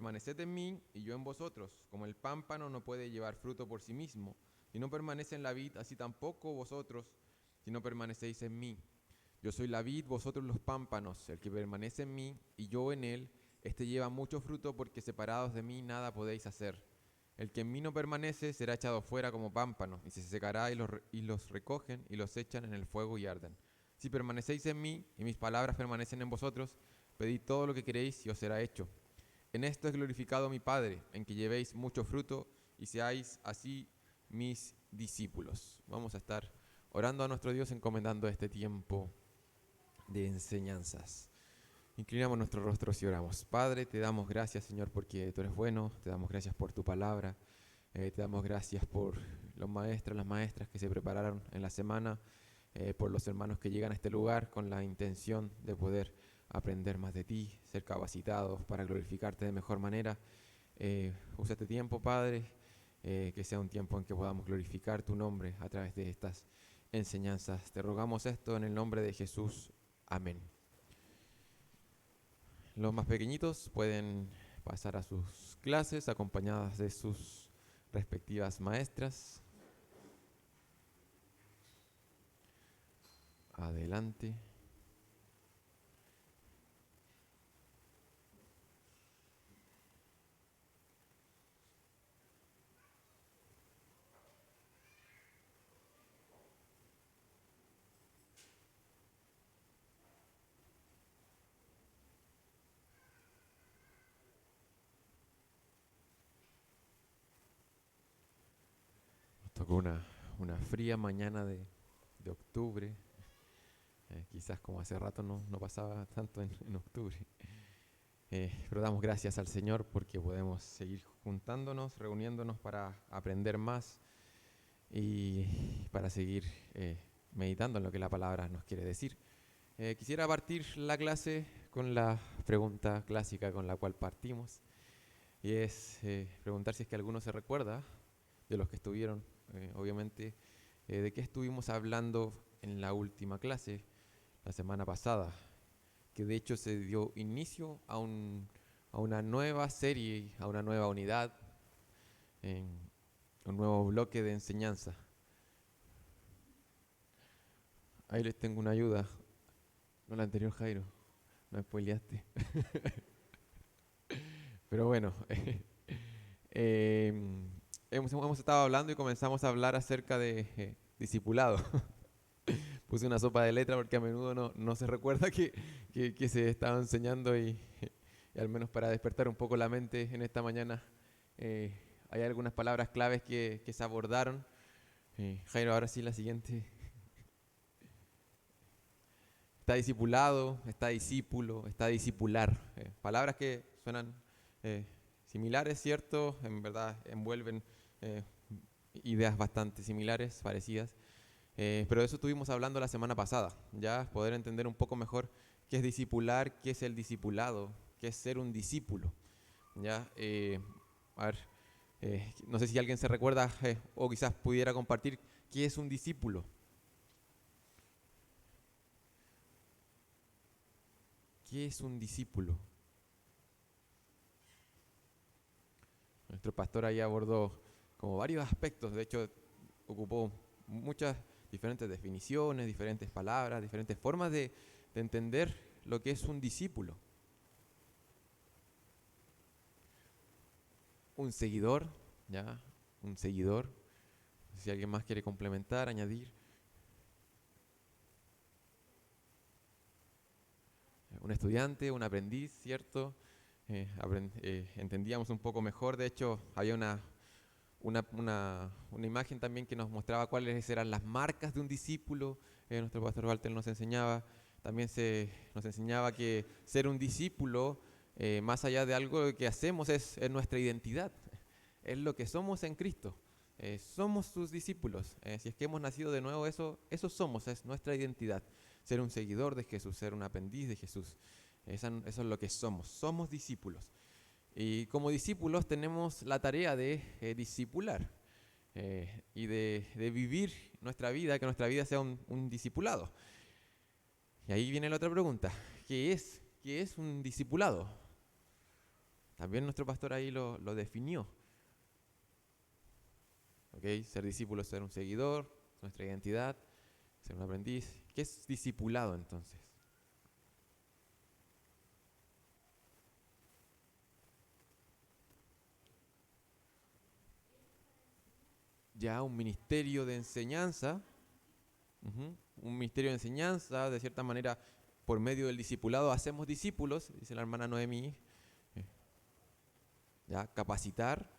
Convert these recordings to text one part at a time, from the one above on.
permaneced en mí y yo en vosotros, como el pámpano no puede llevar fruto por sí mismo, si no permanece en la vid, así tampoco vosotros, si no permanecéis en mí. Yo soy la vid, vosotros los pámpanos. El que permanece en mí y yo en él, éste lleva mucho fruto, porque separados de mí nada podéis hacer. El que en mí no permanece será echado fuera como pámpano, y se secará, y los recogen y los echan en el fuego y arden. Si permanecéis en mí y mis palabras permanecen en vosotros, pedid todo lo que queréis y os será hecho. En esto es glorificado mi Padre, en que llevéis mucho fruto y seáis así mis discípulos. Vamos a estar orando a nuestro Dios, encomendando este tiempo de enseñanzas. Inclinamos nuestros rostros y oramos. Padre, te damos gracias, Señor, porque tú eres bueno. Te damos gracias por tu palabra. Te damos gracias por los maestros, las maestras que se prepararon en la semana, por los hermanos que llegan a este lugar con la intención de poder aprender más de ti, ser capacitados para glorificarte de mejor manera. Usa este tiempo, Padre, que sea un tiempo en que podamos glorificar tu nombre a través de estas enseñanzas. Te rogamos esto en el nombre de Jesús. Amén. Los más pequeñitos pueden pasar a sus clases acompañadas de sus respectivas maestras. Adelante. Nos tocó una fría mañana de octubre. Quizás como hace rato no pasaba tanto en octubre. Pero damos gracias al Señor porque podemos seguir juntándonos, reuniéndonos para aprender más y para seguir meditando en lo que la palabra nos quiere decir. Quisiera partir la clase con la pregunta clásica con la cual partimos, y es preguntar si es que alguno se recuerda, de los que estuvieron, obviamente, de qué estuvimos hablando en la última clase, la semana pasada, que de hecho se dio inicio a una nueva serie, a una nueva unidad, en un nuevo bloque de enseñanza. Ahí les tengo una ayuda, no la anterior, Jairo, no spoileaste. Pero bueno, hemos estado hablando y comenzamos a hablar acerca de discipulado. Puse una sopa de letra porque a menudo no se recuerda que se estaba enseñando, y al menos para despertar un poco la mente en esta mañana, hay algunas palabras claves que se abordaron. Jairo, ahora sí la siguiente. Está discipulado, está discípulo, está discipular. Palabras que suenan similares, ¿cierto? En verdad envuelven ideas bastante similares, parecidas. Pero de eso estuvimos hablando la semana pasada, ya poder entender un poco mejor qué es discipular, qué es el discipulado, qué es ser un discípulo. Ya, a ver, no sé si alguien se recuerda o quizás pudiera compartir qué es un discípulo. ¿Qué es un discípulo? Nuestro pastor ahí abordó como varios aspectos, de hecho ocupó muchas diferentes definiciones, diferentes palabras, diferentes formas de entender lo que es un discípulo. Un seguidor, ¿ya? Un seguidor. Si alguien más quiere complementar, añadir. Un estudiante, un aprendiz, ¿cierto? Entendíamos un poco mejor, de hecho había una imagen también que nos mostraba cuáles eran las marcas de un discípulo. Nuestro pastor Walter nos enseñaba, también nos enseñaba que ser un discípulo, más allá de algo que hacemos, es nuestra identidad, es lo que somos en Cristo. Somos sus discípulos. Si es que hemos nacido de nuevo, eso somos, es nuestra identidad. Ser un seguidor de Jesús, ser un aprendiz de Jesús. Eso es lo que somos discípulos. Y como discípulos tenemos la tarea de discipular y de vivir nuestra vida, que nuestra vida sea un discipulado. Y ahí viene la otra pregunta: ¿qué es un discipulado? También nuestro pastor ahí lo definió. ¿Okay? Ser discípulo es ser un seguidor, nuestra identidad, ser un aprendiz. ¿Qué es discipulado entonces? Ya un ministerio de enseñanza, un ministerio de enseñanza, de cierta manera, por medio del discipulado hacemos discípulos, dice la hermana Noemí, ya, capacitar.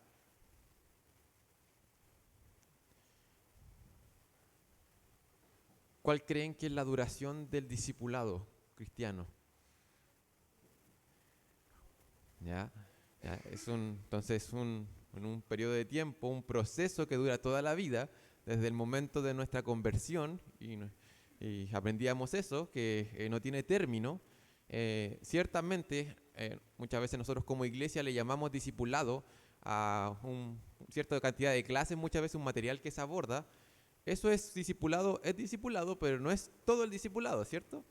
¿Cuál creen que es la duración del discipulado cristiano? ¿Ya? ¿Ya? Entonces en un periodo de tiempo, un proceso que dura toda la vida, desde el momento de nuestra conversión, y aprendíamos eso, que no tiene término. Ciertamente, muchas veces nosotros como iglesia le llamamos discipulado a cierta cantidad de clases, muchas veces un material que se aborda. Eso es discipulado, pero no es todo el discipulado, ¿cierto?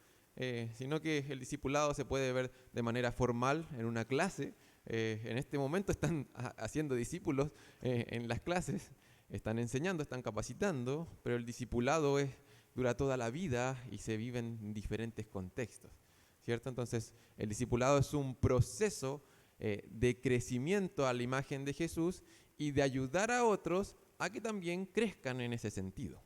Sino que el discipulado se puede ver de manera formal en una clase. En este momento están haciendo discípulos en las clases, están enseñando, están capacitando, pero el discipulado dura toda la vida y se vive en diferentes contextos, ¿cierto? Entonces, el discipulado es un proceso de crecimiento a la imagen de Jesús y de ayudar a otros a que también crezcan en ese sentido,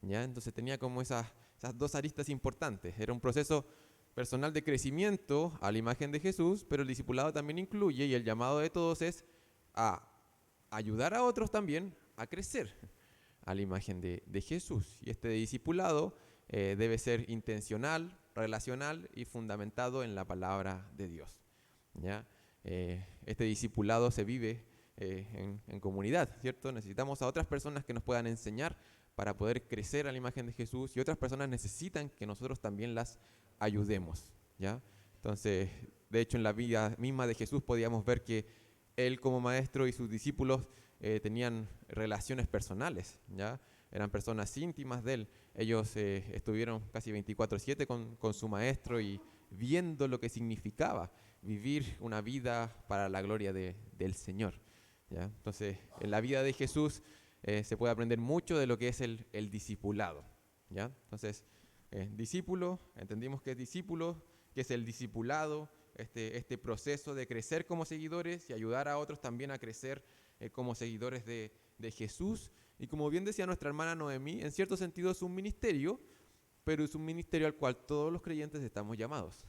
¿ya? Entonces tenía como esas dos aristas importantes. Era un proceso personal de crecimiento a la imagen de Jesús, pero el discipulado también incluye, y el llamado de todos es a ayudar a otros también a crecer a la imagen de Jesús. Y este discipulado debe ser intencional, relacional y fundamentado en la palabra de Dios, ¿ya? Este discipulado se vive en comunidad, ¿cierto? Necesitamos a otras personas que nos puedan enseñar para poder crecer a la imagen de Jesús, y otras personas necesitan que nosotros también las ayudemos, ¿ya? Entonces, de hecho, en la vida misma de Jesús podíamos ver que él como maestro y sus discípulos tenían relaciones personales, ¿ya? Eran personas íntimas de él. Ellos estuvieron casi 24/7 con su maestro y viendo lo que significaba vivir una vida para la gloria del Señor, ¿ya? Entonces, en la vida de Jesús se puede aprender mucho de lo que es el discipulado, ¿ya? Entonces, discípulo, entendimos que es discípulo, que es el discipulado, este proceso de crecer como seguidores y ayudar a otros también a crecer como seguidores de Jesús. Y como bien decía nuestra hermana Noemí, en cierto sentido es un ministerio, pero es un ministerio al cual todos los creyentes estamos llamados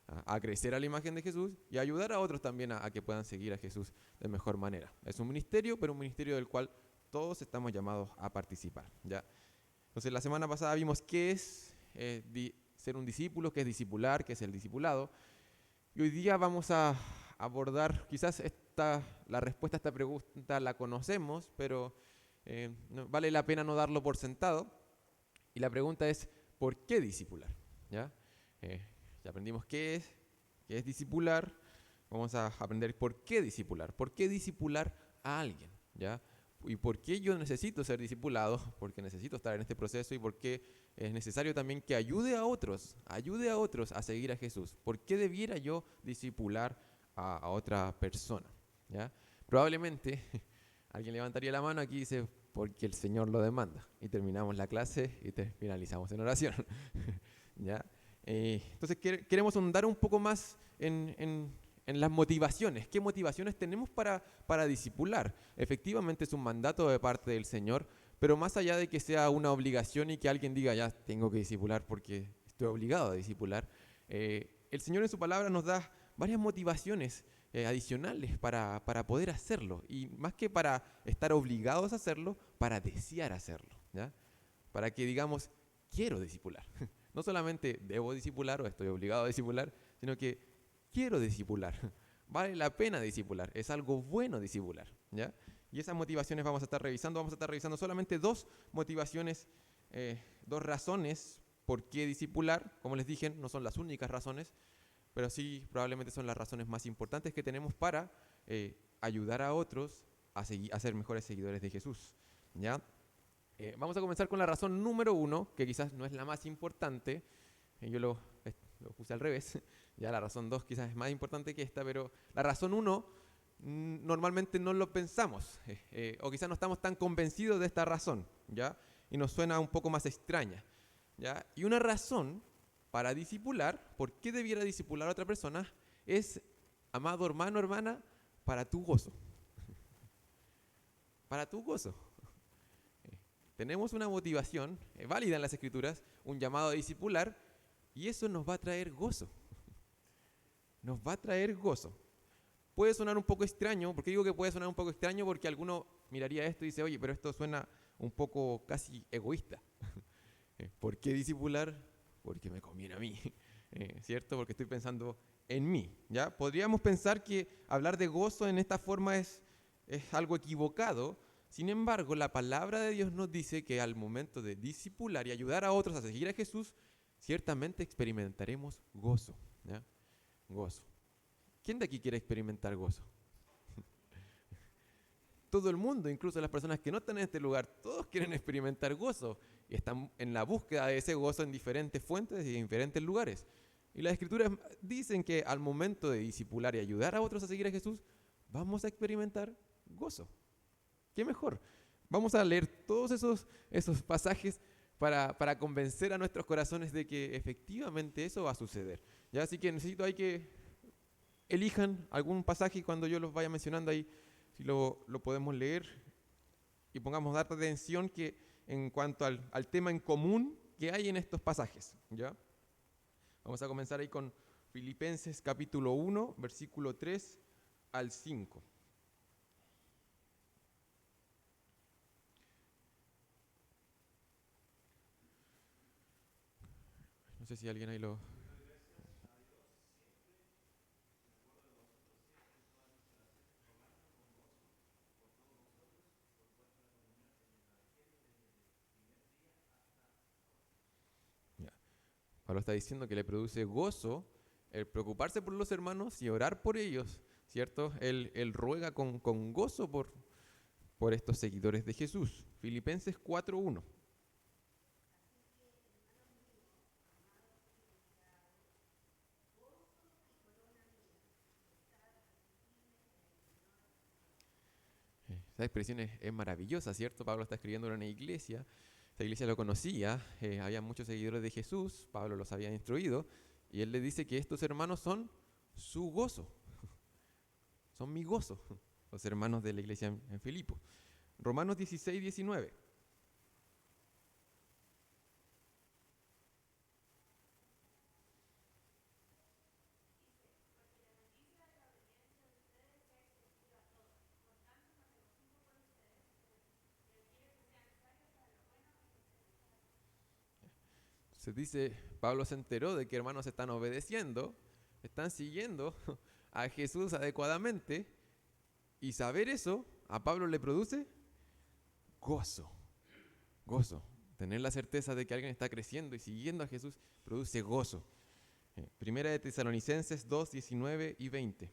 a crecer a la imagen de Jesús y a ayudar a otros también a que puedan seguir a Jesús de mejor manera. Es un ministerio, pero un ministerio del cual todos estamos llamados a participar, ¿ya? Entonces, la semana pasada vimos qué es ser un discípulo, qué es discipular, qué es el discipulado. Y hoy día vamos a abordar, quizás la respuesta a esta pregunta la conocemos, pero vale la pena no darlo por sentado. Y la pregunta es, ¿por qué discipular? ¿Ya? Ya aprendimos qué es discipular. Vamos a aprender por qué discipular a alguien, ¿ya? Y por qué yo necesito ser discipulado, porque necesito estar en este proceso, y por qué es necesario también que ayude a otros a seguir a Jesús. ¿Por qué debiera yo discipular a otra persona? ¿Ya? Probablemente alguien levantaría la mano aquí y dice, porque el Señor lo demanda. Y terminamos la clase y finalizamos en oración. ¿Ya? Entonces queremos ahondar un poco más en las motivaciones. ¿Qué motivaciones tenemos para discipular? Efectivamente es un mandato de parte del Señor, pero más allá de que sea una obligación y que alguien diga, ya tengo que discipular porque estoy obligado a discipular, el Señor en su palabra nos da varias motivaciones adicionales para poder hacerlo, y más que para estar obligados a hacerlo, para desear hacerlo, ¿ya? Para que digamos, quiero discipular. No solamente debo discipular o estoy obligado a discipular, sino que quiero discipular. Vale la pena discipular. Es algo bueno discipular, ¿ya? Y esas motivaciones vamos a estar revisando. Vamos a estar revisando solamente dos motivaciones, dos razones por qué discipular. Como les dije, no son las únicas razones, pero sí probablemente son las razones más importantes que tenemos para ayudar a otros a ser mejores seguidores de Jesús, ¿ya? Vamos a comenzar con la razón número 1, que quizás no es la más importante. Yo lo lo puse al revés. Ya la razón 2 quizás es más importante que esta, pero la razón 1 normalmente no lo pensamos, o quizás no estamos tan convencidos de esta razón, ¿ya? Y nos suena un poco más extraña, ¿ya? Y una razón para discipular, ¿por qué debiera discipular a otra persona? Es, amado hermano, hermana, para tu gozo. Para tu gozo. Tenemos una motivación válida en las Escrituras, un llamado a discipular, y eso nos va a traer gozo. Nos va a traer gozo. Puede sonar un poco extraño. ¿Por qué digo que puede sonar un poco extraño? Porque alguno miraría esto y dice, oye, pero esto suena un poco casi egoísta. ¿Por qué discipular? Porque me conviene a mí, ¿cierto? Porque estoy pensando en mí, ¿ya? Podríamos pensar que hablar de gozo en esta forma es algo equivocado. Sin embargo, la palabra de Dios nos dice que al momento de discipular y ayudar a otros a seguir a Jesús, ciertamente experimentaremos gozo, ¿ya? Gozo. ¿Quién de aquí quiere experimentar gozo? Todo el mundo, incluso las personas que no están en este lugar, todos quieren experimentar gozo y están en la búsqueda de ese gozo en diferentes fuentes y en diferentes lugares. Y las Escrituras dicen que al momento de discipular y ayudar a otros a seguir a Jesús, vamos a experimentar gozo. ¿Qué mejor? Vamos a leer todos esos pasajes para convencer a nuestros corazones de que efectivamente eso va a suceder. ¿Ya? Así que necesito ahí que elijan algún pasaje y cuando yo los vaya mencionando ahí, si lo podemos leer y pongamos dar atención que en cuanto al tema en común que hay en estos pasajes, ¿ya? Vamos a comenzar ahí con Filipenses capítulo 1, versículo 3 al 5. No sé si alguien ahí lo... Ya. Pablo está diciendo que le produce gozo el preocuparse por los hermanos y orar por ellos, ¿cierto? Él ruega con gozo por estos seguidores de Jesús. Filipenses 4:1. Esa expresión es maravillosa, ¿cierto? Pablo está escribiendo en una iglesia, esta iglesia lo conocía, había muchos seguidores de Jesús, Pablo los había instruido, y él le dice que estos hermanos son su gozo, son mi gozo, los hermanos de la iglesia en Filipo. Romanos 16:19. Se dice, Pablo se enteró de que hermanos están obedeciendo, están siguiendo a Jesús adecuadamente, y saber eso a Pablo le produce gozo, gozo. Tener la certeza de que alguien está creciendo y siguiendo a Jesús produce gozo. Primera de Tesalonicenses 2:19 y 20.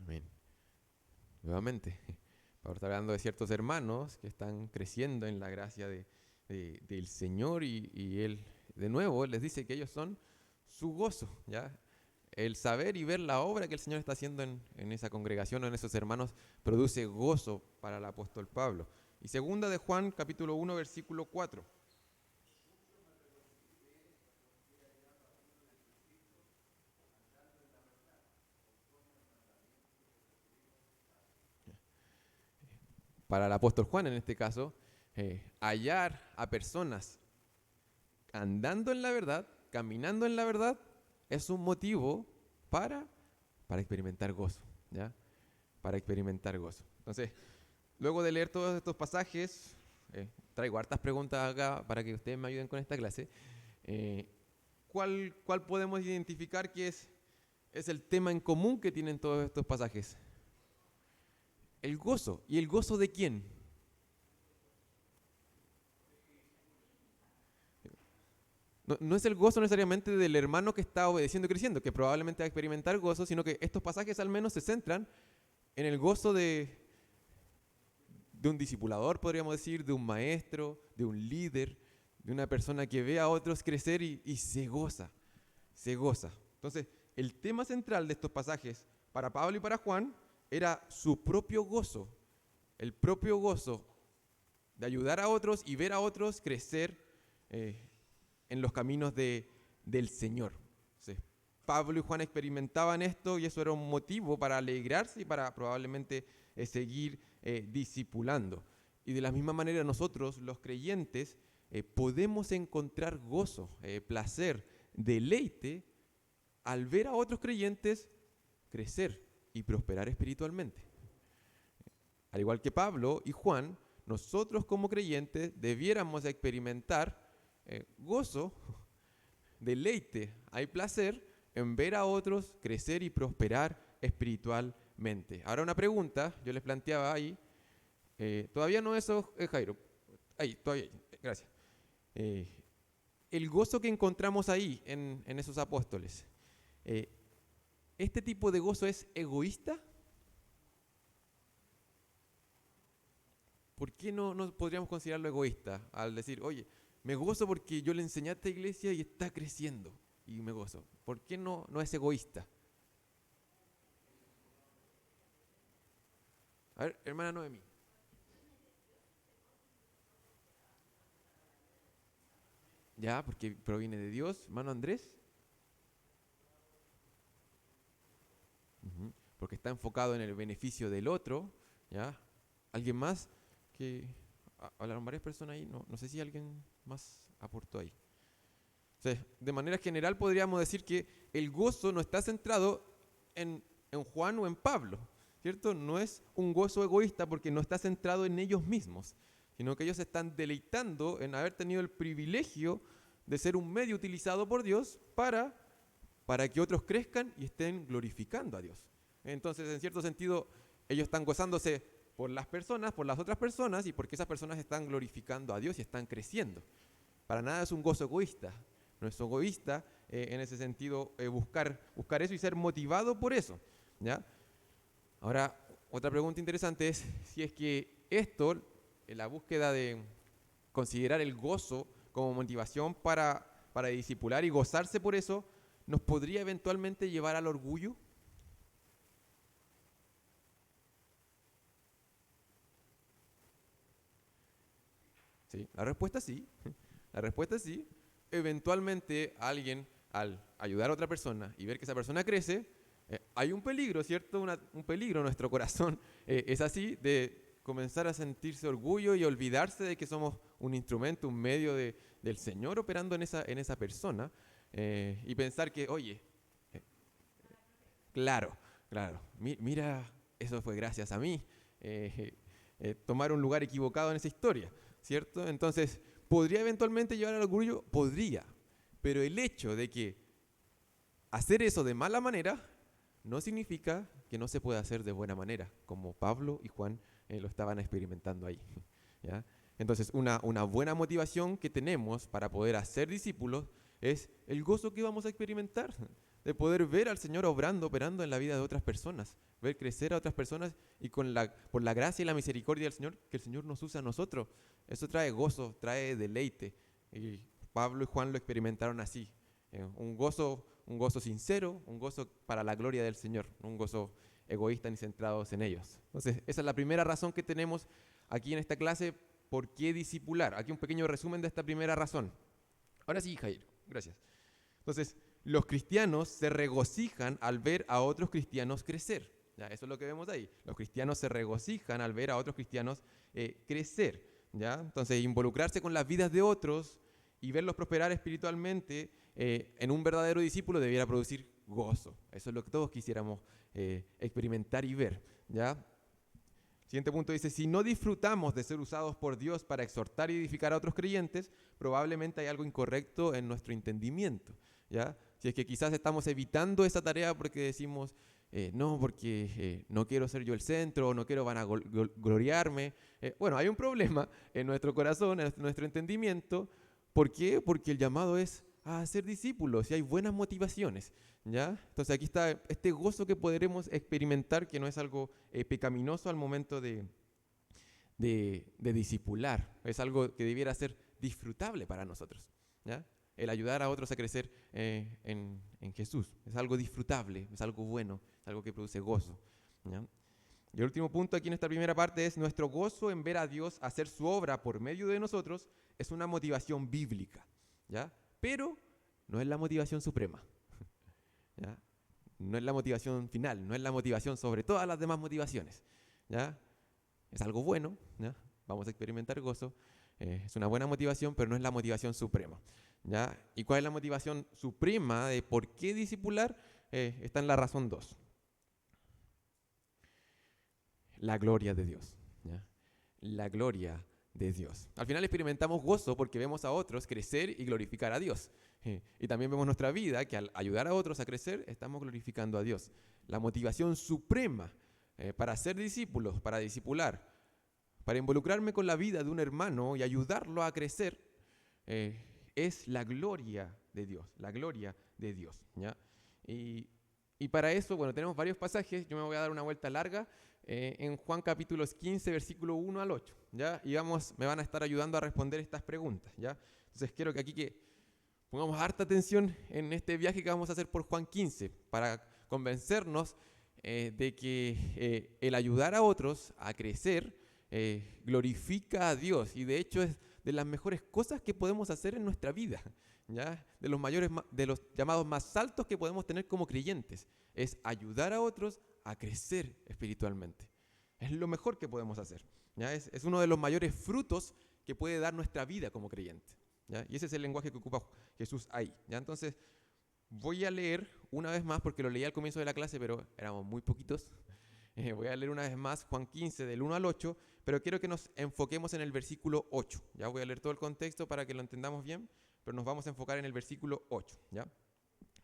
Amén. Nuevamente, Pablo está hablando de ciertos hermanos que están creciendo en la gracia del Señor y él, de nuevo, les dice que ellos son su gozo, ¿ya? El saber y ver la obra que el Señor está haciendo en esa congregación o en esos hermanos produce gozo para el apóstol Pablo. Y segunda de Juan, capítulo 1, versículo 4. Para el apóstol Juan, en este caso, hallar a personas andando en la verdad, caminando en la verdad, es un motivo para experimentar gozo, ¿ya? Para experimentar gozo. Entonces, luego de leer todos estos pasajes, traigo hartas preguntas acá para que ustedes me ayuden con esta clase. ¿Cuál podemos identificar que es el tema en común que tienen todos estos pasajes? El gozo. ¿Y el gozo de quién? no es el gozo necesariamente del hermano que está obedeciendo y creciendo, que probablemente va a experimentar gozo, sino que estos pasajes al menos se centran en el gozo de un discipulador, podríamos decir, de un maestro, de un líder, de una persona que ve a otros crecer y se goza, se goza. Entonces, el tema central de estos pasajes para Pablo y para Juan era su propio gozo, el propio gozo de ayudar a otros y ver a otros crecer en los caminos del Señor. Entonces, Pablo y Juan experimentaban esto y eso era un motivo para alegrarse y para probablemente seguir discipulando. Y de la misma manera nosotros, los creyentes, podemos encontrar gozo, placer, deleite al ver a otros creyentes crecer y prosperar espiritualmente. Al igual que Pablo y Juan, nosotros como creyentes debiéramos experimentar gozo, deleite, hay placer en ver a otros crecer y prosperar espiritualmente. Ahora una pregunta, yo les planteaba ahí, todavía no eso, Jairo, ahí, todavía, gracias. El gozo que encontramos ahí en esos apóstoles, ¿este tipo de gozo es egoísta? ¿Por qué no podríamos considerarlo egoísta al decir, oye, me gozo porque yo le enseñé a esta iglesia y está creciendo y me gozo? ¿Por qué no es egoísta? A ver, hermana Noemí. Ya, porque proviene de Dios. Hermano Andrés. Porque está enfocado en el beneficio del otro. ¿Ya? ¿Alguien más? Que hablaron varias personas ahí. No sé si alguien más aportó ahí. O sea, de manera general podríamos decir que el gozo no está centrado en Juan o en Pablo, ¿cierto? No es un gozo egoísta porque no está centrado en ellos mismos, sino que ellos se están deleitando en haber tenido el privilegio de ser un medio utilizado por Dios para que otros crezcan y estén glorificando a Dios. Entonces, en cierto sentido, ellos están gozándose por las personas, por las otras personas y porque esas personas están glorificando a Dios y están creciendo. Para nada es un gozo egoísta. No es egoísta en ese sentido buscar eso y ser motivado por eso, ¿ya? Ahora, otra pregunta interesante es si es que esto, la búsqueda de considerar el gozo como motivación para discipular y gozarse por eso, ¿nos podría eventualmente llevar al orgullo? Sí, la respuesta sí. La respuesta es sí. Eventualmente alguien, al ayudar a otra persona y ver que esa persona crece, hay un peligro, ¿cierto? Un peligro en nuestro corazón. Es así, de comenzar a sentirse orgullo y olvidarse de que somos un instrumento, un medio del Señor operando en esa persona. Y pensar que, oye, claro, mira, eso fue gracias a mí. Tomar un lugar equivocado en esa historia, ¿cierto? Entonces, ¿podría eventualmente llevar al orgullo? Podría, pero el hecho de que hacer eso de mala manera no significa que no se pueda hacer de buena manera, como Pablo y Juan lo estaban experimentando ahí, ¿ya? Entonces, una buena motivación que tenemos para poder hacer discípulos es el gozo que vamos a experimentar, de poder ver al Señor operando en la vida de otras personas, ver crecer a otras personas y por la gracia y la misericordia del Señor, que el Señor nos usa a nosotros. Eso trae gozo, trae deleite. Y Pablo y Juan lo experimentaron así. Un gozo sincero, un gozo para la gloria del Señor, un gozo egoísta ni centrados en ellos. Entonces, esa es la primera razón que tenemos aquí en esta clase, ¿por qué discipular? Aquí un pequeño resumen de esta primera razón. Ahora sí, Jair, gracias. Entonces, los cristianos se regocijan al ver a otros cristianos crecer. ¿Ya? Eso es lo que vemos ahí. Los cristianos se regocijan al ver a otros cristianos crecer. ¿Ya? Entonces, involucrarse con las vidas de otros y verlos prosperar espiritualmente en un verdadero discípulo debiera producir gozo. Eso es lo que todos quisiéramos experimentar y ver. ¿Ya? Siguiente punto dice, si no disfrutamos de ser usados por Dios para exhortar y edificar a otros creyentes, probablemente hay algo incorrecto en nuestro entendimiento, ¿ya? Si es que quizás estamos evitando esa tarea porque decimos, no, porque no quiero ser yo el centro, no quiero vanagloriarme. Bueno, hay un problema en nuestro corazón, en nuestro entendimiento. ¿Por qué? Porque el llamado es a ser discípulos y hay buenas motivaciones, ¿ya? Entonces aquí está este gozo que podremos experimentar, que no es algo pecaminoso al momento de discipular, es algo que debiera ser disfrutable para nosotros, ¿ya? El ayudar a otros a crecer en Jesús es algo disfrutable, es algo bueno, es algo que produce gozo, ¿ya? Y el último punto aquí en esta primera parte es: nuestro gozo en ver a Dios hacer su obra por medio de nosotros es una motivación bíblica, ¿ya? Pero no es la motivación suprema, ¿ya? No es la motivación final, no es la motivación sobre todas las demás motivaciones, ¿ya? Es algo bueno, ¿ya? Vamos a experimentar gozo, es una buena motivación, pero no es la motivación suprema, ¿ya? ¿Y cuál es la motivación suprema de por qué discipular? Está en la razón 2. La gloria de Dios, ¿ya? La gloria de Dios. Al final experimentamos gozo porque vemos a otros crecer y glorificar a Dios. Y también vemos nuestra vida que al ayudar a otros a crecer, estamos glorificando a Dios. La motivación suprema para ser discípulos, para discipular, para involucrarme con la vida de un hermano y ayudarlo a crecer, es la gloria de Dios, la gloria de Dios, ¿ya? Y para eso, bueno, tenemos varios pasajes. Yo me voy a dar una vuelta larga en Juan capítulos 15, versículo 1 al 8, ¿ya? Y me van a estar ayudando a responder estas preguntas, ¿ya? Entonces quiero que aquí pongamos harta atención en este viaje que vamos a hacer por Juan 15 para convencernos de que el ayudar a otros a crecer glorifica a Dios, y de hecho es de las mejores cosas que podemos hacer en nuestra vida, ¿ya? De los llamados más altos que podemos tener como creyentes, es ayudar a otros a crecer espiritualmente. Es lo mejor que podemos hacer, ¿ya? Es uno de los mayores frutos que puede dar nuestra vida como creyente, ¿ya? Y ese es el lenguaje que ocupa Jesús ahí, ¿ya? Entonces voy a leer una vez más, porque lo leí al comienzo de la clase, pero éramos muy poquitos. Voy a leer una vez más Juan 15 del 1 al 8, pero quiero que nos enfoquemos en el versículo 8. Ya voy a leer todo el contexto para que lo entendamos bien, pero nos vamos a enfocar en el versículo 8, ¿ya?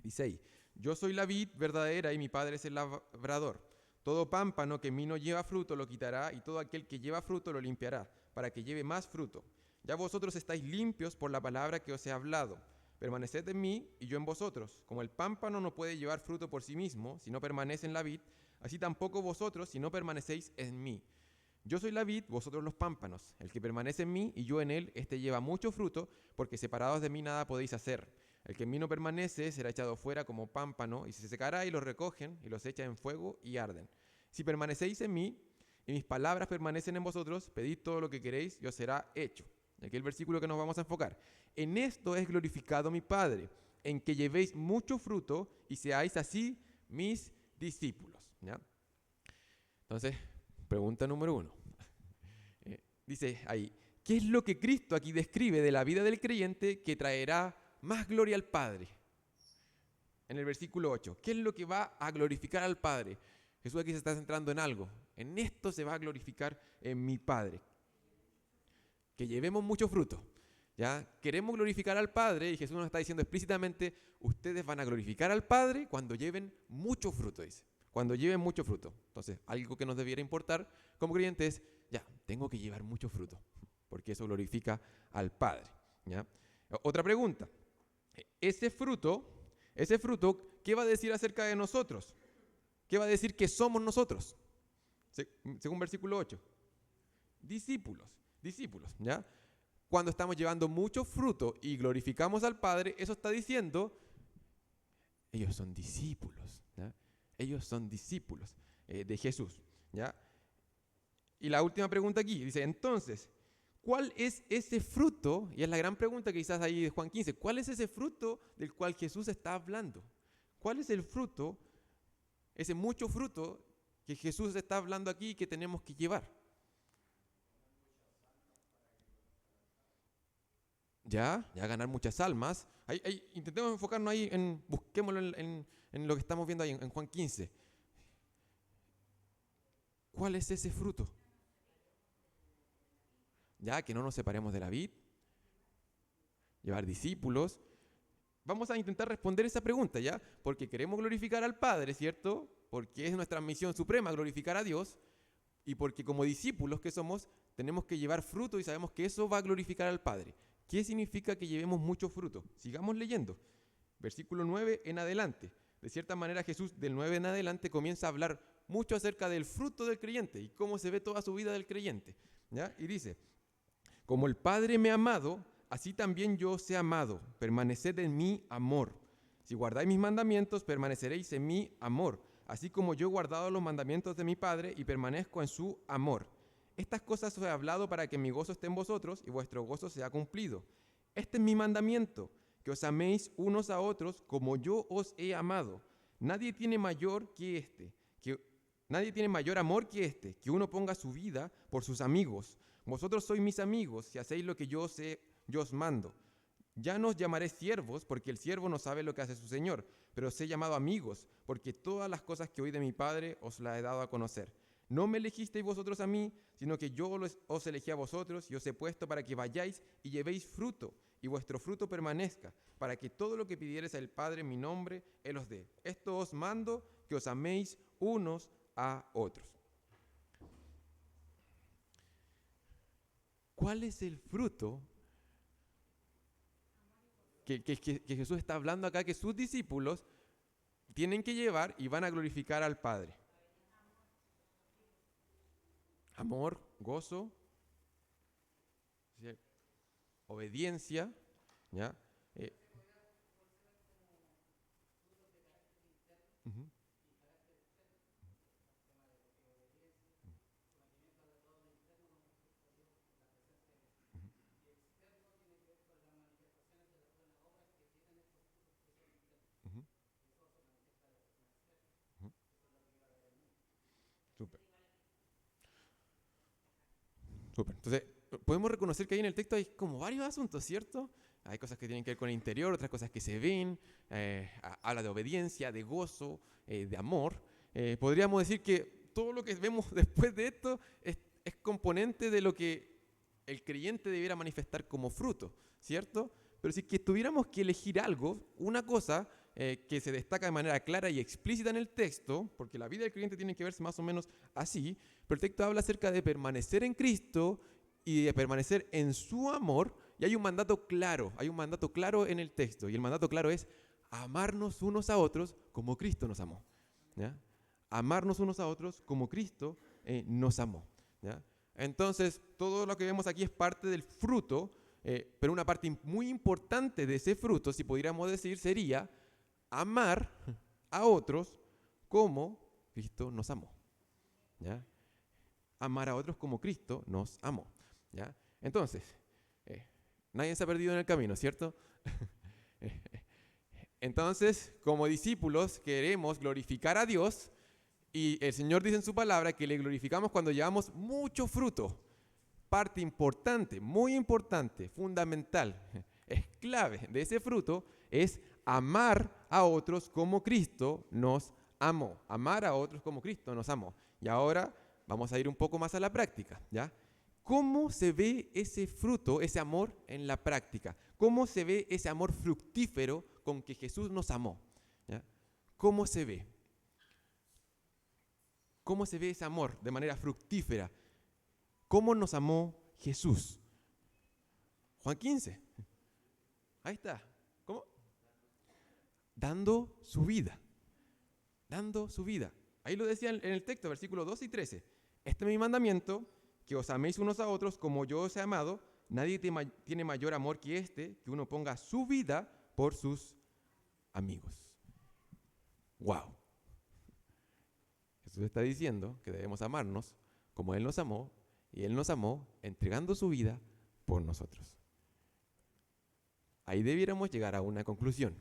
Dice ahí: yo soy la vid verdadera y mi Padre es el labrador. Todo pámpano que en mí no lleva fruto lo quitará, y todo aquel que lleva fruto lo limpiará, para que lleve más fruto. Ya vosotros estáis limpios por la palabra que os he hablado. Permaneced en mí y yo en vosotros. Como el pámpano no puede llevar fruto por sí mismo si no permanece en la vid, así tampoco vosotros si no permanecéis en mí. Yo soy la vid, vosotros los pámpanos. El que permanece en mí y yo en él, este lleva mucho fruto, porque separados de mí nada podéis hacer. El que en mí no permanece será echado fuera como pámpano, y se secará, y los recogen y los echan en fuego y arden. Si permanecéis en mí y mis palabras permanecen en vosotros, pedid todo lo que queréis y os será hecho. Y aquí el versículo que nos vamos a enfocar: en esto es glorificado mi Padre, en que llevéis mucho fruto y seáis así mis discípulos, ¿ya? Entonces, pregunta número 1. Dice ahí: ¿qué es lo que Cristo aquí describe de la vida del creyente que traerá más gloria al Padre? En el versículo 8, ¿qué es lo que va a glorificar al Padre? Jesús aquí se está centrando en algo. En esto se va a glorificar en mi Padre. Que llevemos mucho fruto, ¿ya? Queremos glorificar al Padre, y Jesús nos está diciendo explícitamente: ustedes van a glorificar al Padre cuando lleven mucho fruto, dice. Cuando lleven mucho fruto. Entonces, algo que nos debiera importar como creyentes es: ya, tengo que llevar mucho fruto, porque eso glorifica al Padre, ¿ya? Otra pregunta: ese fruto, ¿qué va a decir acerca de nosotros? ¿Qué va a decir que somos nosotros? Según versículo 8. Discípulos, ¿ya? Cuando estamos llevando mucho fruto y glorificamos al Padre, eso está diciendo: ellos son discípulos, ¿ya? Ellos son discípulos de Jesús, ¿ya? Y la última pregunta aquí dice: entonces, ¿cuál es ese fruto? Y es la gran pregunta que quizás ahí de Juan 15. ¿Cuál es ese fruto del cual Jesús está hablando? ¿Cuál es el fruto, ese mucho fruto que Jesús está hablando aquí y que tenemos que llevar? Ya ganar muchas almas. Intentemos enfocarnos ahí, busquémoslo en lo que estamos viendo ahí en Juan 15. ¿Cuál es ese fruto? Ya, que no nos separemos de la vid, llevar discípulos. Vamos a intentar responder esa pregunta, ¿ya? Porque queremos glorificar al Padre, ¿cierto? Porque es nuestra misión suprema glorificar a Dios, y porque como discípulos que somos, tenemos que llevar fruto y sabemos que eso va a glorificar al Padre. ¿Qué significa que llevemos mucho fruto? Sigamos leyendo. Versículo 9 en adelante. De cierta manera Jesús del 9 en adelante comienza a hablar mucho acerca del fruto del creyente y cómo se ve toda su vida del creyente. ¿Ya? Y dice, como el Padre me ha amado, así también yo os he amado. Permaneced en mi amor. Si guardáis mis mandamientos, permaneceréis en mi amor, así como yo he guardado los mandamientos de mi Padre y permanezco en su amor. Estas cosas os he hablado para que mi gozo esté en vosotros y vuestro gozo sea cumplido. Este es mi mandamiento, que os améis unos a otros como yo os he amado. Nadie tiene mayor amor que este, que uno ponga su vida por sus amigos. Vosotros sois mis amigos si hacéis lo que yo os mando. Ya no os llamaré siervos, porque el siervo no sabe lo que hace su señor, pero os he llamado amigos, porque todas las cosas que oí de mi Padre os las he dado a conocer. No me elegisteis vosotros a mí, sino que yo os elegí a vosotros y os he puesto para que vayáis y llevéis fruto, y vuestro fruto permanezca, para que todo lo que pidiereis al Padre en mi nombre, Él os dé. Esto os mando, que os améis unos a otros. ¿Cuál es el fruto que Jesús está hablando acá, que sus discípulos tienen que llevar y van a glorificar al Padre? Amor, gozo, ¿sí? Obediencia, ¿ya? Uh-huh. Uh-huh. Uh-huh. Súper. Súper. Entonces, podemos reconocer que ahí en el texto hay como varios asuntos, ¿cierto? Hay cosas que tienen que ver con el interior, otras cosas que se ven, habla de obediencia, de gozo, de amor. Podríamos decir que todo lo que vemos después de esto es componente de lo que el creyente debiera manifestar como fruto, ¿cierto? Pero si es que tuviéramos que elegir algo, una cosa que se destaca de manera clara y explícita en el texto, porque la vida del creyente tiene que verse más o menos así, pero el texto habla acerca de permanecer en Cristo y de permanecer en su amor, y hay un mandato claro en el texto, y el mandato claro es amarnos unos a otros como Cristo nos amó, ¿ya? Amarnos unos a otros como Cristo nos amó, ¿ya? Entonces, todo lo que vemos aquí es parte del fruto, pero una parte muy importante de ese fruto, si pudiéramos decir, sería amar a otros como Cristo nos amó, ¿ya? Amar a otros como Cristo nos amó, ¿ya? Entonces, nadie se ha perdido en el camino, ¿cierto? Entonces, como discípulos queremos glorificar a Dios, y el Señor dice en su palabra que le glorificamos cuando llevamos mucho fruto. Parte importante, muy importante, fundamental, es clave de ese fruto, es amar a otros como Cristo nos amó. Amar a otros como Cristo nos amó. Y ahora vamos a ir un poco más a la práctica, ¿ya? ¿Cómo se ve ese fruto, ese amor en la práctica? ¿Cómo se ve ese amor fructífero con que Jesús nos amó? ¿Ya? ¿Cómo se ve? ¿Cómo se ve ese amor de manera fructífera? ¿Cómo nos amó Jesús? Juan 15. Ahí está. ¿Cómo? Dando su vida. Dando su vida. Ahí lo decía en el texto, versículos 12 y 13. Este es mi mandamiento, que os améis unos a otros como yo os he amado. Nadie tiene mayor amor que este, que uno ponga su vida por sus amigos. ¡Wow! Jesús está diciendo que debemos amarnos como Él nos amó, y Él nos amó entregando su vida por nosotros. Ahí debiéramos llegar a una conclusión.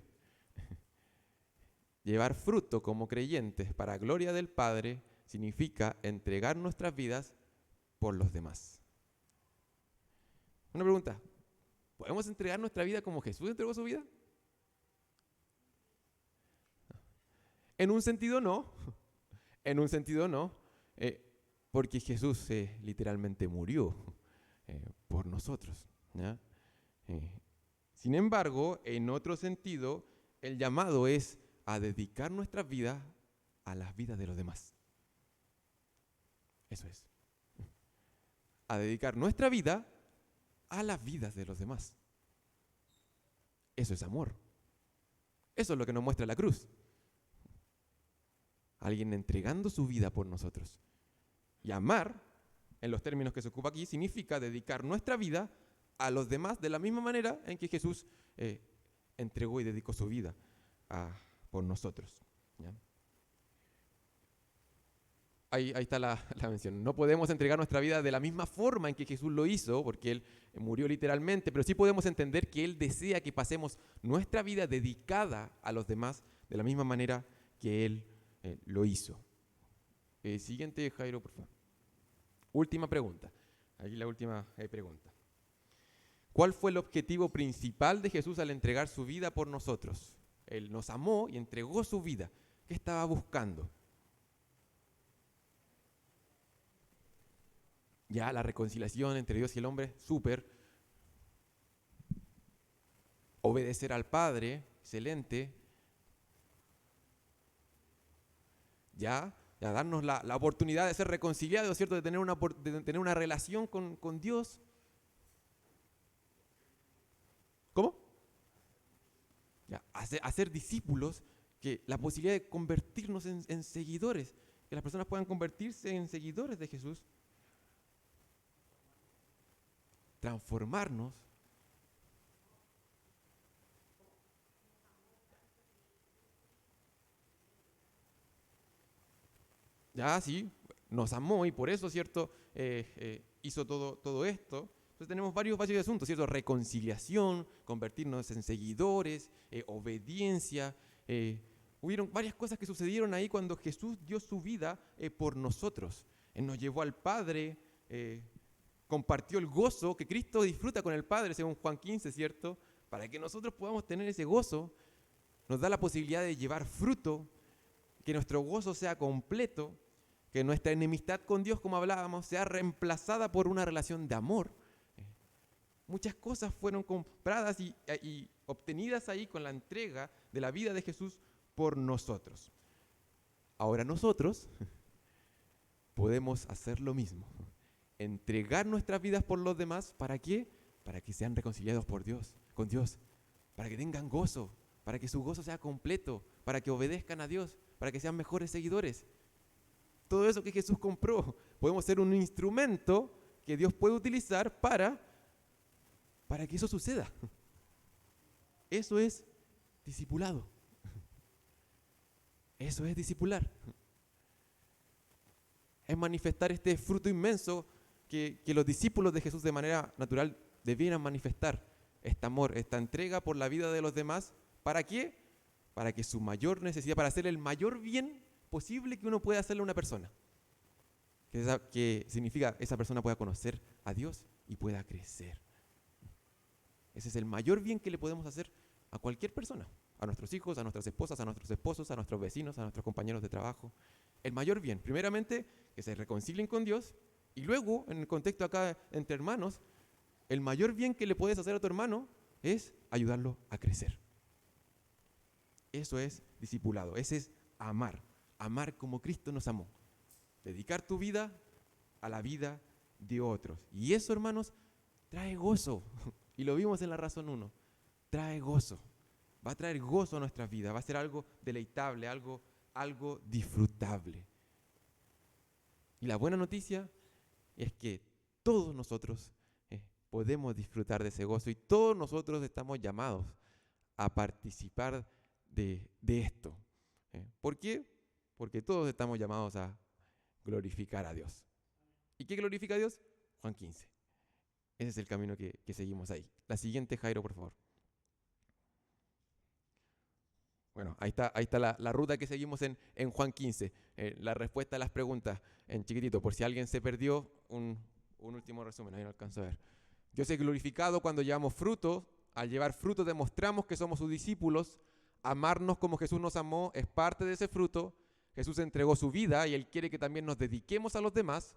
Llevar fruto como creyentes para gloria del Padre significa entregar nuestras vidas por los demás. Una pregunta, ¿podemos entregar nuestra vida como Jesús entregó su vida? En un sentido no, porque Jesús literalmente murió por nosotros, ¿ya? Sin embargo, en otro sentido, el llamado es a dedicar nuestras vidas a las vidas de los demás. Eso es. A dedicar nuestra vida a las vidas de los demás. Eso es amor. Eso es lo que nos muestra la cruz. Alguien entregando su vida por nosotros. Y amar, en los términos que se ocupa aquí, significa dedicar nuestra vida a los demás de la misma manera en que Jesús entregó y dedicó su vida por nosotros. ¿Ya? Ahí está la mención. No podemos entregar nuestra vida de la misma forma en que Jesús lo hizo, porque Él murió literalmente, pero sí podemos entender que Él desea que pasemos nuestra vida dedicada a los demás de la misma manera que Él lo hizo. Siguiente, Jairo, por favor. Última pregunta. Aquí la última pregunta. ¿Cuál fue el objetivo principal de Jesús al entregar su vida por nosotros? Él nos amó y entregó su vida. ¿Qué estaba buscando? Ya la reconciliación entre Dios y el hombre, súper. Obedecer al Padre, excelente. Ya darnos la oportunidad de ser reconciliados, ¿cierto? De tener una relación con Dios. ¿Cómo? Ya, hacer discípulos, que la posibilidad de convertirnos en seguidores, que las personas puedan convertirse en seguidores de Jesús. Transformarnos. Ya, sí, nos amó y por eso, ¿cierto? Hizo todo esto. Entonces tenemos varios asuntos, ¿cierto? Reconciliación, convertirnos en seguidores, obediencia. Hubieron varias cosas que sucedieron ahí cuando Jesús dio su vida por nosotros. Él nos llevó al Padre, compartió el gozo que Cristo disfruta con el Padre, según Juan 15, ¿cierto? Para que nosotros podamos tener ese gozo, nos da la posibilidad de llevar fruto, que nuestro gozo sea completo, que nuestra enemistad con Dios, como hablábamos, sea reemplazada por una relación de amor. Muchas cosas fueron compradas y obtenidas ahí con la entrega de la vida de Jesús por nosotros. Ahora nosotros podemos hacer lo mismo. Entregar nuestras vidas por los demás, ¿para qué? Para que sean reconciliados con Dios, para que tengan gozo, para que su gozo sea completo, para que obedezcan a Dios, para que sean mejores seguidores. Todo eso que Jesús compró, podemos ser un instrumento que Dios puede utilizar para que eso suceda. Eso es discipulado. Eso es discipular. Es manifestar este fruto inmenso que los discípulos de Jesús de manera natural debieran manifestar. Este amor, esta entrega por la vida de los demás. ¿Para qué? Para que su mayor necesidad, para hacer el mayor bien posible que uno pueda hacerle a una persona. Que significa esa persona pueda conocer a Dios y pueda crecer. Ese es el mayor bien que le podemos hacer a cualquier persona. A nuestros hijos, a nuestras esposas, a nuestros esposos, a nuestros vecinos, a nuestros compañeros de trabajo. El mayor bien, primeramente, que se reconcilien con Dios. Y luego, en el contexto acá entre hermanos, el mayor bien que le puedes hacer a tu hermano es ayudarlo a crecer. Eso es discipulado, ese es amar. Amar como Cristo nos amó. Dedicar tu vida a la vida de otros. Y eso, hermanos, trae gozo. Y lo vimos en la razón 1. Trae gozo. Va a traer gozo a nuestras vidas. Va a ser algo deleitable, algo disfrutable. Y la buena noticia es que todos nosotros podemos disfrutar de ese gozo y todos nosotros estamos llamados a participar de esto. ¿Por qué? Porque todos estamos llamados a glorificar a Dios. ¿Y qué glorifica a Dios? Juan 15. Ese es el camino que seguimos ahí. La siguiente, Jairo, por favor. Bueno, ahí está la ruta que seguimos en Juan 15. La respuesta a las preguntas en chiquitito, por si alguien se perdió, un último resumen, ahí no alcanzo a ver. Dios es glorificado cuando llevamos fruto. Al llevar fruto demostramos que somos sus discípulos. Amarnos como Jesús nos amó es parte de ese fruto. Jesús entregó su vida y Él quiere que también nos dediquemos a los demás.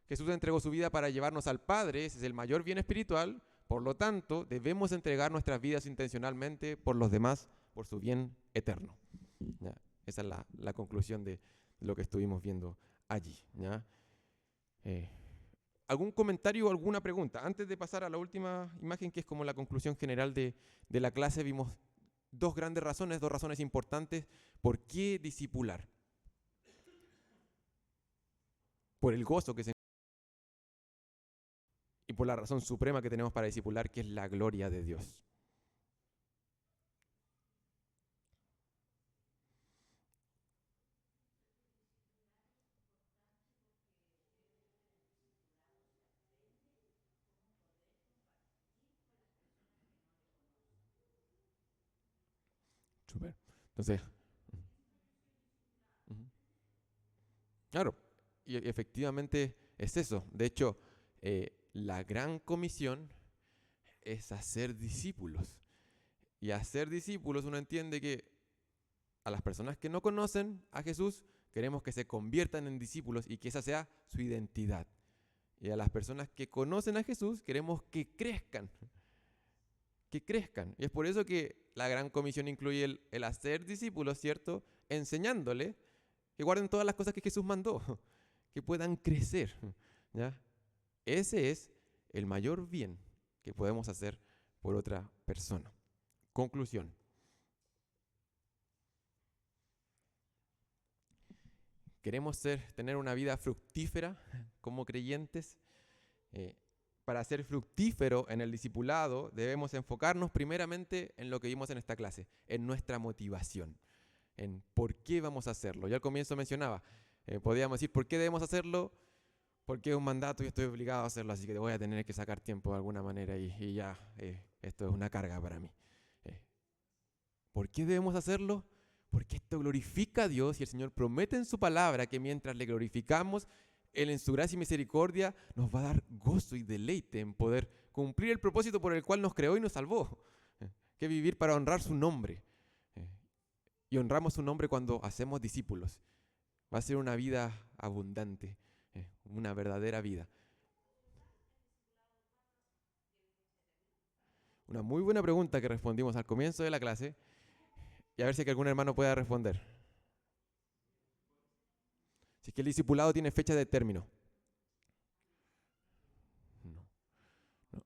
Jesús entregó su vida para llevarnos al Padre, ese es el mayor bien espiritual. Por lo tanto, debemos entregar nuestras vidas intencionalmente por los demás, por su bien eterno. ¿Ya? Esa es la conclusión de lo que estuvimos viendo allí. ¿Ya? ¿Algún comentario o alguna pregunta? Antes de pasar a la última imagen, que es como la conclusión general de la clase, vimos dos grandes razones, dos razones importantes. ¿Por qué discipular? Por el gozo que se y por la razón suprema que tenemos para discipular, que es la gloria de Dios. Súper. Entonces, ujú. Claro, y efectivamente es eso. De hecho, la gran comisión es hacer discípulos. Y hacer discípulos, uno entiende que a las personas que no conocen a Jesús, queremos que se conviertan en discípulos y que esa sea su identidad. Y a las personas que conocen a Jesús, queremos que crezcan. Que crezcan. Y es por eso que la gran comisión incluye el hacer discípulos, ¿cierto? Enseñándole que guarden todas las cosas que Jesús mandó, que puedan crecer, ¿ya? Ese es el mayor bien que podemos hacer por otra persona. Conclusión. ¿Queremos tener una vida fructífera como creyentes? Para ser fructífero en el discipulado debemos enfocarnos primeramente en lo que vimos en esta clase, en nuestra motivación, en por qué vamos a hacerlo. Yo al comienzo mencionaba, podríamos decir, ¿por qué debemos hacerlo? Porque es un mandato y estoy obligado a hacerlo, así que voy a tener que sacar tiempo de alguna manera y ya, esto es una carga para mí. ¿Por qué debemos hacerlo? Porque esto glorifica a Dios y el Señor promete en su palabra que mientras le glorificamos, Él en su gracia y misericordia nos va a dar gozo y deleite en poder cumplir el propósito por el cual nos creó y nos salvó, que vivir para honrar su nombre. Y honramos su nombre cuando hacemos discípulos. Va a ser una vida abundante, una verdadera vida. Una muy buena pregunta que respondimos al comienzo de la clase y a ver si algún hermano pueda responder. Si es que el discipulado tiene fecha de término. No, no.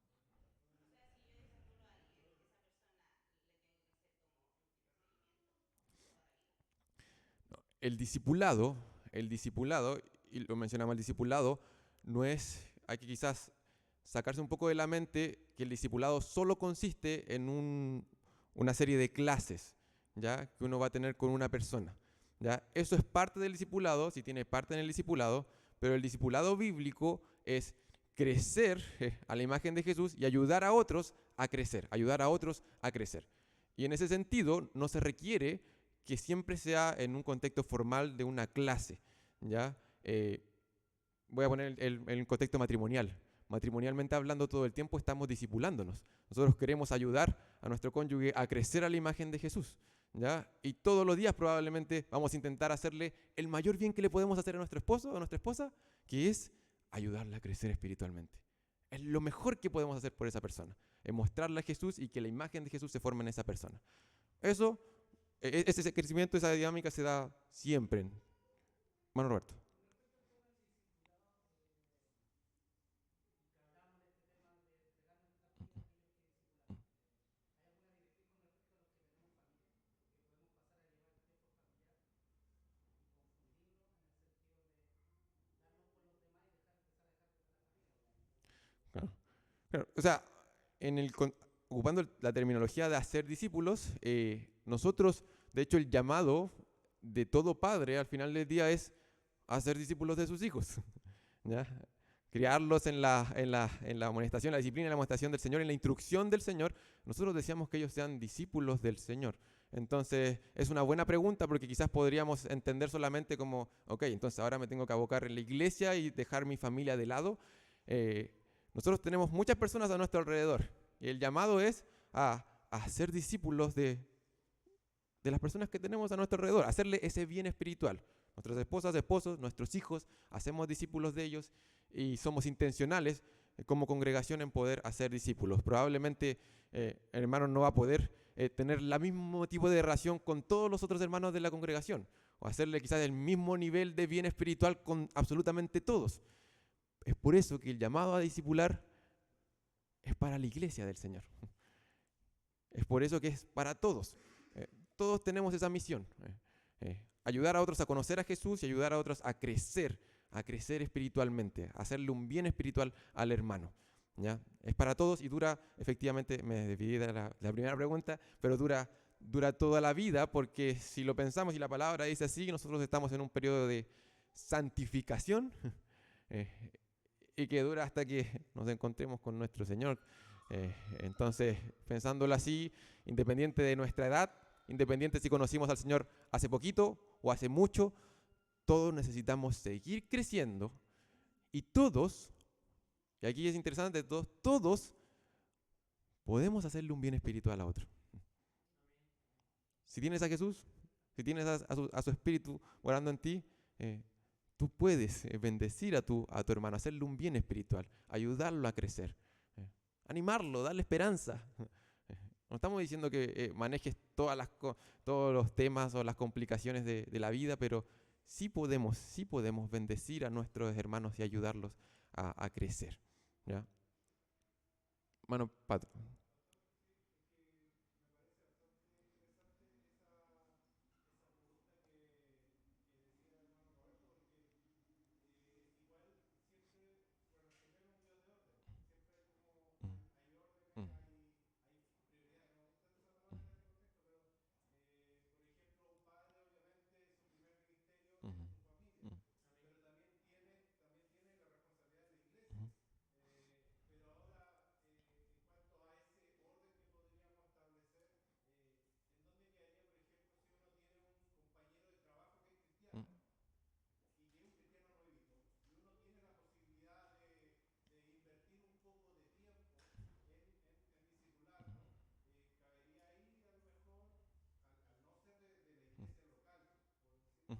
El discipulado, y lo mencionamos, el discipulado no es, hay que quizás sacarse un poco de la mente que el discipulado solo consiste en una serie de clases, ¿ya? Que uno va a tener con una persona, ¿ya? Eso es parte del discipulado, si tiene parte en el discipulado, pero el discipulado bíblico es crecer a la imagen de Jesús y ayudar a otros a crecer, ayudar a otros a crecer. Y en ese sentido no se requiere que siempre sea en un contexto formal de una clase, ¿ya? Voy a poner el contexto matrimonial. Matrimonialmente hablando, todo el tiempo estamos discipulándonos. Nosotros queremos ayudar a nuestro cónyuge a crecer a la imagen de Jesús, ¿ya? Y todos los días probablemente vamos a intentar hacerle el mayor bien que le podemos hacer a nuestro esposo o a nuestra esposa, que es ayudarla a crecer espiritualmente. Es lo mejor que podemos hacer por esa persona, es mostrarle a Jesús y que la imagen de Jesús se forme en esa persona. Eso, ese crecimiento, esa dinámica se da siempre. Bueno, Roberto. Claro. Claro, o sea, ocupando la terminología de hacer discípulos, nosotros, de hecho, el llamado de todo padre al final del día es hacer discípulos de sus hijos, ¿ya? Criarlos en la amonestación, la disciplina y la amonestación del Señor, en la instrucción del Señor. Nosotros deseamos que ellos sean discípulos del Señor. Entonces, es una buena pregunta porque quizás podríamos entender solamente como, ok, entonces ahora me tengo que abocar en la iglesia y dejar mi familia de lado. Eh, Nosotros tenemos muchas personas a nuestro alrededor y el llamado es a ser discípulos de las personas que tenemos a nuestro alrededor, hacerle ese bien espiritual. Nuestras esposas, esposos, nuestros hijos, hacemos discípulos de ellos y somos intencionales como congregación en poder hacer discípulos. Probablemente el hermano no va a poder tener el mismo tipo de relación con todos los otros hermanos de la congregación o hacerle quizás el mismo nivel de bien espiritual con absolutamente todos. Es por eso que el llamado a discipular es para la iglesia del Señor. Es por eso que es para todos. Todos tenemos esa misión. Ayudar a otros a conocer a Jesús y ayudar a otros a crecer espiritualmente, a hacerle un bien espiritual al hermano. ¿Ya? Es para todos y dura, efectivamente, me desvié de la primera pregunta, pero dura toda la vida, porque si lo pensamos y la palabra dice así, nosotros estamos en un periodo de santificación y que dura hasta que nos encontremos con nuestro Señor. Entonces, pensándolo así, independiente de nuestra edad, independiente si conocimos al Señor hace poquito o hace mucho, todos necesitamos seguir creciendo y todos, y aquí es interesante, todos podemos hacerle un bien espiritual a otro. Si tienes a Jesús, si tienes a su Espíritu morando en ti, tú puedes bendecir a tu hermano, hacerle un bien espiritual, ayudarlo a crecer, animarlo, darle esperanza. No estamos diciendo que manejes todos los temas o las complicaciones de la vida, pero sí podemos bendecir a nuestros hermanos y ayudarlos a crecer. ¿Ya? Mano, Pato. Mm, mm, mm, mm, mm, mm, mm, mm.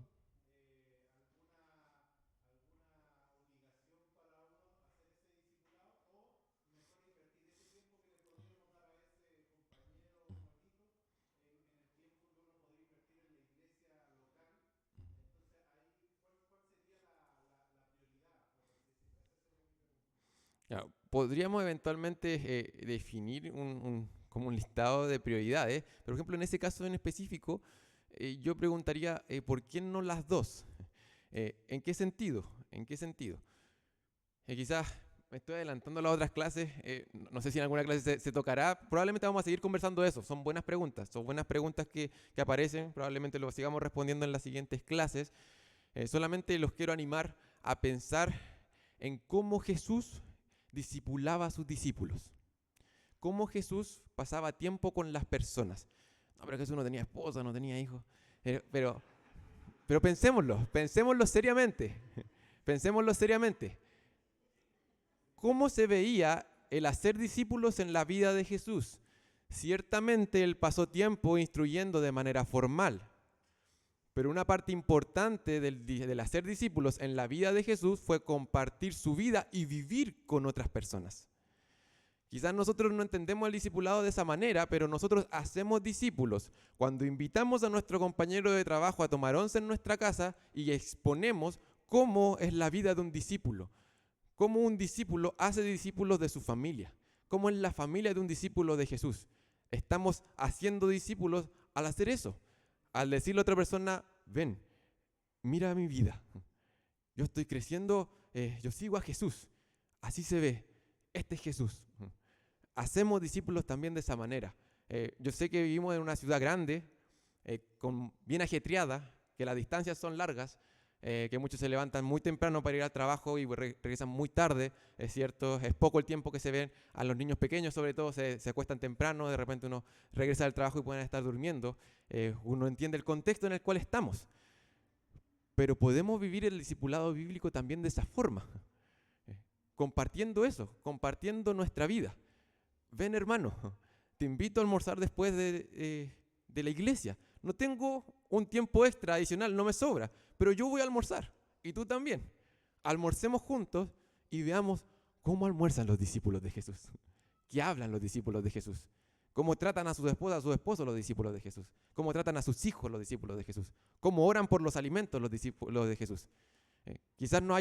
Ya, podríamos eventualmente definir como un listado de prioridades. Por ejemplo, en ese caso en específico, yo preguntaría, ¿por qué no las dos? ¿En qué sentido? ¿En qué sentido? Quizás me estoy adelantando a las otras clases, no sé si en alguna clase se tocará, probablemente vamos a seguir conversando eso, son buenas preguntas que aparecen, probablemente lo sigamos respondiendo en las siguientes clases. Solamente los quiero animar a pensar en cómo Jesús discipulaba a sus discípulos, cómo Jesús pasaba tiempo con las personas. No, pero Jesús no tenía esposa, no tenía hijos, pero pensémoslo seriamente, pensémoslo seriamente. ¿Cómo se veía el hacer discípulos en la vida de Jesús? Ciertamente él pasó tiempo instruyendo de manera formal, pero una parte importante del hacer discípulos en la vida de Jesús fue compartir su vida y vivir con otras personas. Quizás nosotros no entendemos el discipulado de esa manera, pero nosotros hacemos discípulos cuando invitamos a nuestro compañero de trabajo a tomar once en nuestra casa y exponemos cómo es la vida de un discípulo, cómo un discípulo hace discípulos de su familia, cómo es la familia de un discípulo de Jesús. Estamos haciendo discípulos al hacer eso. Al decirle a otra persona, ven, mira mi vida, yo estoy creciendo, yo sigo a Jesús, así se ve, este es Jesús. Hacemos discípulos también de esa manera. Yo sé que vivimos en una ciudad grande, bien ajetreada, que las distancias son largas, que muchos se levantan muy temprano para ir al trabajo y regresan muy tarde, es cierto, es poco el tiempo que se ven a los niños pequeños, sobre todo se acuestan temprano, de repente uno regresa al trabajo y pueden estar durmiendo, uno entiende el contexto en el cual estamos, pero podemos vivir el discipulado bíblico también de esa forma, compartiendo eso, compartiendo nuestra vida. Ven hermano, te invito a almorzar después de la iglesia. No tengo un tiempo extra adicional, no me sobra, pero yo voy a almorzar y tú también. Almorcemos juntos y veamos cómo almuerzan los discípulos de Jesús, qué hablan los discípulos de Jesús, cómo tratan a sus esposas, a sus esposos los discípulos de Jesús, cómo tratan a sus hijos los discípulos de Jesús, cómo oran por los alimentos los discípulos de Jesús. Quizás no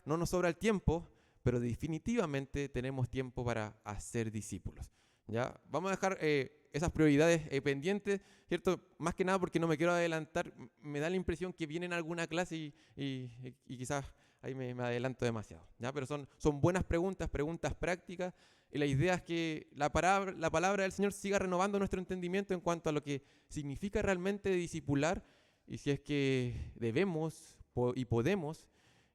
nos sobra el tiempo, pero definitivamente tenemos tiempo para hacer discípulos. ¿Ya? Vamos a dejar esas prioridades pendientes, ¿cierto? Más que nada porque no me quiero adelantar. Me da la impresión que viene en alguna clase y quizás ahí me adelanto demasiado, ¿ya? Pero son buenas preguntas, preguntas prácticas, y la idea es que la palabra del Señor siga renovando nuestro entendimiento en cuanto a lo que significa realmente discipular, y si es que debemos y podemos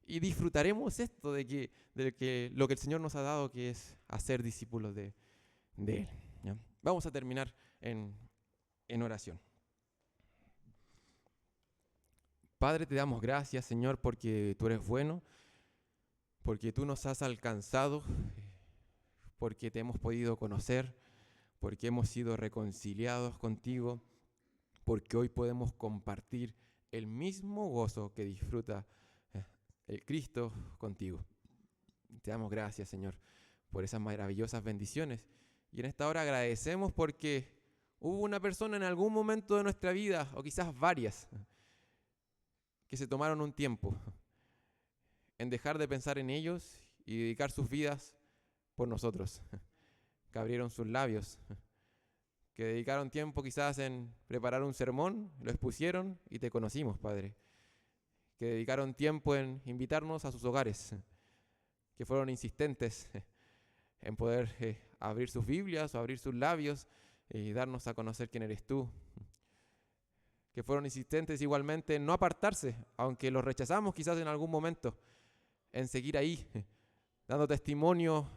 y disfrutaremos esto de que lo que el Señor nos ha dado, que es hacer discípulos de Él, ¿ya? Vamos a terminar en oración. Padre, te damos gracias, Señor, porque tú eres bueno, porque tú nos has alcanzado, porque te hemos podido conocer, porque hemos sido reconciliados contigo, porque hoy podemos compartir el mismo gozo que disfruta el Cristo contigo. Te damos gracias, Señor, por esas maravillosas bendiciones. Y en esta hora agradecemos porque hubo una persona en algún momento de nuestra vida, o quizás varias, que se tomaron un tiempo en dejar de pensar en ellos y dedicar sus vidas por nosotros, que abrieron sus labios, que dedicaron tiempo quizás en preparar un sermón, lo expusieron y te conocimos, Padre, que dedicaron tiempo en invitarnos a sus hogares, que fueron insistentes en poder abrir sus Biblias o abrir sus labios y darnos a conocer quién eres tú, que fueron insistentes igualmente en no apartarse, aunque los rechazamos quizás en algún momento, en seguir ahí, dando testimonio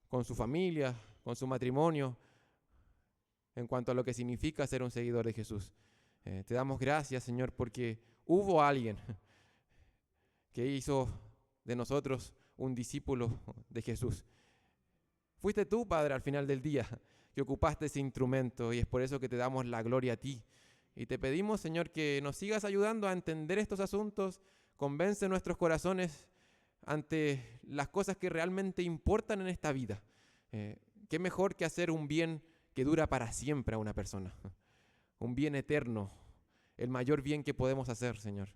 con su familia, con su matrimonio, en cuanto a lo que significa ser un seguidor de Jesús. Te damos gracias, Señor, porque hubo alguien que hizo de nosotros un discípulo de Jesús. Fuiste tú, Padre, al final del día, que ocupaste ese instrumento, y es por eso que te damos la gloria a ti. Y te pedimos, Señor, que nos sigas ayudando a entender estos asuntos, convence nuestros corazones ante las cosas que realmente importan en esta vida. ¿Qué mejor que hacer un bien que dura para siempre a una persona? Un bien eterno, el mayor bien que podemos hacer, Señor,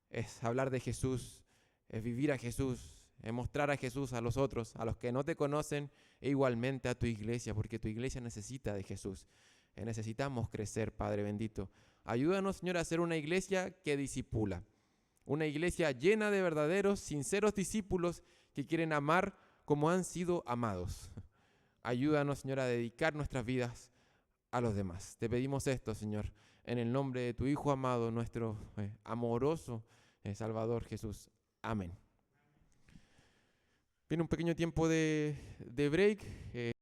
es hablar de Jesús, es vivir a Jesús, es mostrar a Jesús a los otros, a los que no te conocen, e igualmente a tu iglesia, porque tu iglesia necesita de Jesús. Necesitamos crecer, Padre bendito. Ayúdanos, Señor, a ser una iglesia que discipula, una iglesia llena de verdaderos, sinceros discípulos que quieren amar como han sido amados. Ayúdanos, Señor, a dedicar nuestras vidas a los demás. Te pedimos esto, Señor, en el nombre de tu Hijo amado, nuestro amoroso Salvador Jesús. Amén. Viene un pequeño tiempo de break.